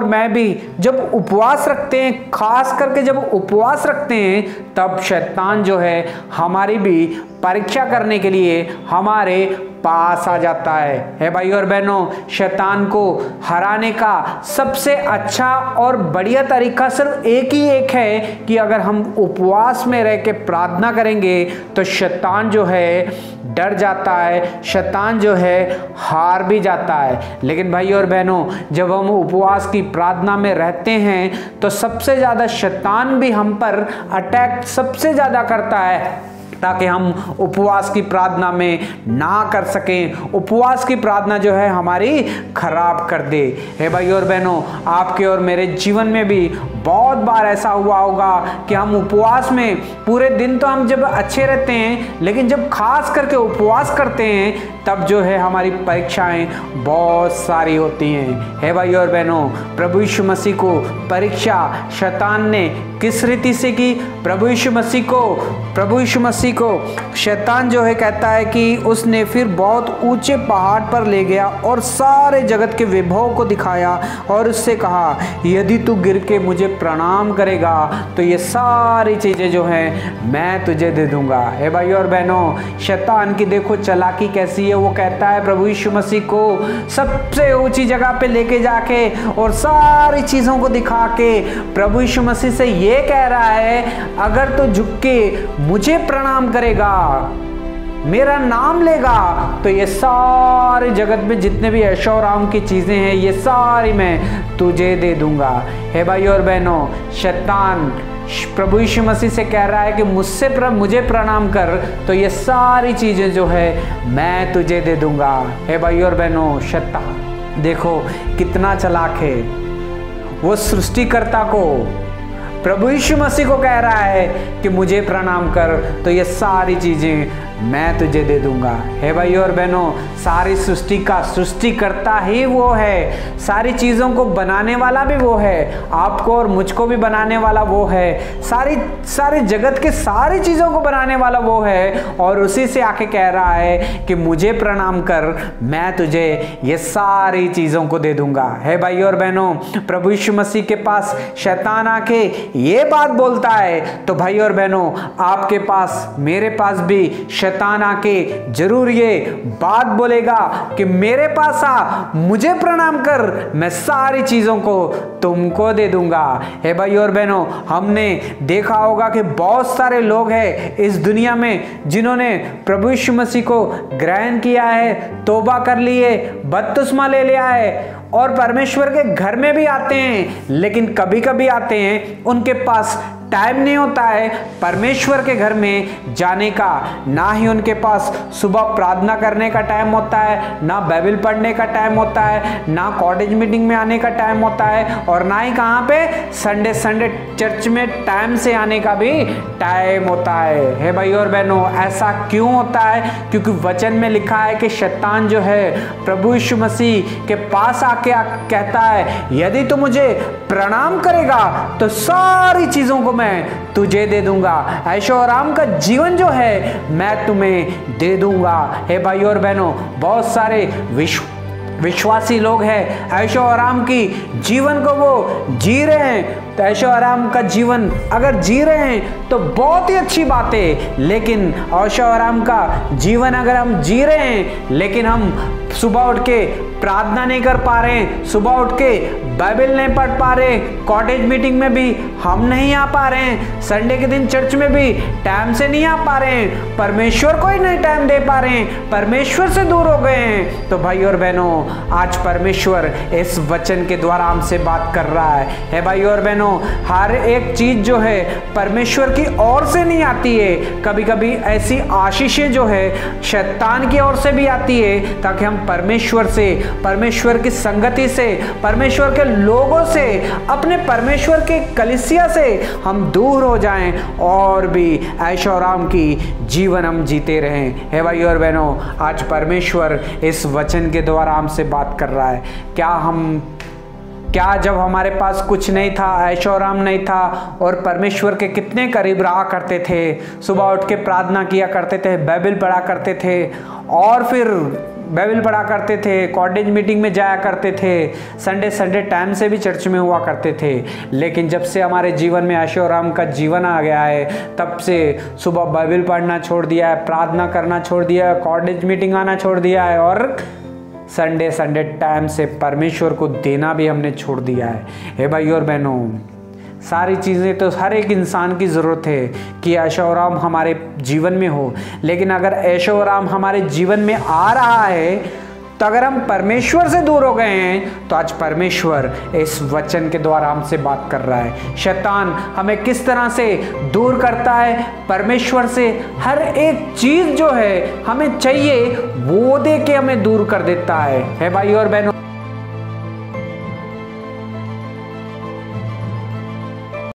मैं भी जब उपवास रखते हैं, खास करके जब उपवास रखते हैं, तब शैतान जो है हमारी भी परीक्षा करने के लिए हमारे पास आ जाता है भाई और बहनों। शैतान को हराने का सबसे अच्छा और बढ़िया तरीका सिर्फ एक ही एक है कि अगर हम उपवास में रह के प्रार्थना करेंगे तो शैतान जो है डर जाता है, शैतान जो है हार भी जाता है। लेकिन भाई और बहनों, जब हम उपवास की प्रार्थना में रहते हैं तो सबसे ज़्यादा शैतान भी हम पर अटैक सबसे ज़्यादा करता है, ताकि हम उपवास की प्रार्थना में ना कर सकें, उपवास की प्रार्थना जो है हमारी खराब कर दे। हे भाई और बहनों, आपके और मेरे जीवन में भी बहुत बार ऐसा हुआ होगा कि हम उपवास में पूरे दिन तो हम जब अच्छे रहते हैं, लेकिन जब खास करके उपवास करते हैं तब जो है हमारी परीक्षाएं बहुत सारी होती हैं। हे भाई और बहनों, प्रभु यीशु मसीह को परीक्षा शैतान ने किस रीति से की? प्रभु यीशु मसीह को शैतान जो है कहता है कि उसने फिर बहुत ऊंचे पहाड़ पर ले गया और सारे जगत के वैभव को दिखाया और उससे कहा, यदि तू गिर के मुझे प्रणाम करेगा तो ये सारी चीज़ें जो हैं मैं तुझे दे दूंगा। हे भाई और बहनों, शैतान की देखो चालाकी कैसी है। वो कहता है प्रभु यीशु मसीह को सबसे ऊंची जगह पे लेके जाके और सारी चीज़ों को दिखा के प्रभु यीशु मसीह से ये कह रहा है, अगर तो झुक के मुझे प्रणाम करेगा, मेरा नाम लेगा, तो ये सारे जगत में जितने भी ऐशो आराम की चीज़ें हैं ये सारी मैं तुझे दे दूंगा। हे भाई और बहनों, शैतान प्रभु यीशु मसीह से कह रहा है कि मुझे प्रणाम कर तो ये सारी चीज़ें जो है मैं तुझे दे दूंगा। हे भाई और बहनों, शैतान देखो कितना चालाक है। वो सृष्टिकर्ता को, प्रभु यीशु मसीह को कह रहा है कि मुझे प्रणाम कर तो ये सारी चीज़ें मैं तुझे दे दूंगा। हे भाई और बहनों, सारी सृष्टि का सृष्टिकर्ता ही वो है, सारी चीज़ों को बनाने वाला भी वो है, आपको और मुझको भी बनाने वाला वो है, सारी जगत के सारी चीज़ों को बनाने वाला वो है, और उसी से आके कह रहा है कि मुझे प्रणाम कर, मैं तुझे ये सारी चीज़ों को दे दूंगा। हे भाई और बहनों, प्रभु यीशु मसीह के पास शैतान आके ये बात बोलता है तो भाई और बहनों, आपके पास मेरे पास भी शैतान आके जरूर ये बात बोलेगा कि मेरे पास आ, मुझे प्रणाम कर, मैं सारी चीज़ों को तुमको दे दूंगा। हे भाई और बहनों, हमने देखा होगा कि बहुत सारे लोग हैं इस दुनिया में जिन्होंने प्रभु यीशु मसीह को ग्रहण किया है, तौबा कर लिए, बपतिस्मा ले लिया है और परमेश्वर के घर में भी आते हैं, लेकिन कभी कभी आते हैं उनके पास टाइम नहीं होता है परमेश्वर के घर में जाने का, ना ही उनके पास सुबह प्रार्थना करने का टाइम होता है, ना बाइबल पढ़ने का टाइम होता है, ना कॉलेज मीटिंग में आने का टाइम होता है, और ना ही कहाँ पे संडे चर्च में टाइम से आने का भी टाइम होता है। हे भाई और बहनों, ऐसा क्यों होता है? क्योंकि वचन में लिखा है कि शैतान जो है प्रभु यीशु मसीह के पास आके कहता है, यदि तू मुझे प्रणाम करेगा तो सारी चीज़ों को मैं तुझे दे दूंगा, ऐशो आराम का जीवन जो है मैं तुम्हें दे दूंगा। हे भाई और बहनों, बहुत सारे विश्वासी लोग हैं, ऐशो आराम की जीवन को वो जी रहे हैं, तो ऐशो आराम का जीवन अगर जी रहे हैं तो बहुत ही अच्छी बात है, लेकिन ऐशो आराम का जीवन अगर हम जी रहे हैं लेकिन हम सुबह उठ के प्रार्थना नहीं कर पा रहे हैं, सुबह उठ के बाइबल नहीं पढ़ पा रहे, कॉलेज मीटिंग में भी हम नहीं आ पा रहे हैं, संडे के दिन चर्च में भी टाइम से नहीं आ पा रहे हैं, परमेश्वर को ही नहीं टाइम दे पा रहे हैं, परमेश्वर से दूर हो गए हैं, तो भाई और बहनों, आज परमेश्वर इस वचन के द्वारा हमसे बात कर रहा है। हे भाई और बहनों, हर एक चीज जो है परमेश्वर की ओर से नहीं आती है, कभी कभी ऐसी आशीषें जो है शैतान की ओर से भी आती है, ताकि हम परमेश्वर से, परमेश्वर की संगति से, परमेश्वर के लोगों से, अपने परमेश्वर के कलीसिया से हम दूर हो जाएं और भी ऐशो आराम की जीवन हम जीते रहें। हे भाई और बहनों, आज परमेश्वर इस वचन के द्वारा हमसे बात कर रहा है। क्या जब हमारे पास कुछ नहीं था, ऐशो आराम नहीं था, और परमेश्वर के कितने करीब रहा करते थे, सुबह उठ के प्रार्थना किया करते थे, बाइबल पढ़ा करते थे, और फिर बाइबल पढ़ा करते थे, कॉलेज मीटिंग में जाया करते थे, संडे टाइम से भी चर्च में हुआ करते थे। लेकिन जब से हमारे जीवन में ऐशोआराम का जीवन आ गया है, तब से सुबह बाइबल पढ़ना छोड़ दिया है, प्रार्थना करना छोड़ दिया है, कॉलेज मीटिंग आना छोड़ दिया है और संडे टाइम से परमेश्वर को देना भी हमने छोड़ दिया है। हे भाई और बहनों, सारी चीज़ें तो हर एक इंसान की ज़रूरत है कि ऐशोआराम हमारे जीवन में हो, लेकिन अगर ऐशोआराम हमारे जीवन में आ रहा है तो अगर हम परमेश्वर से दूर हो गए हैं तो आज परमेश्वर इस वचन के द्वारा हमसे बात कर रहा है। शैतान हमें किस तरह से दूर करता है परमेश्वर से, हर एक चीज़ जो है हमें चाहिए वो दे के हमें दूर कर देता है। भाई और बहनों,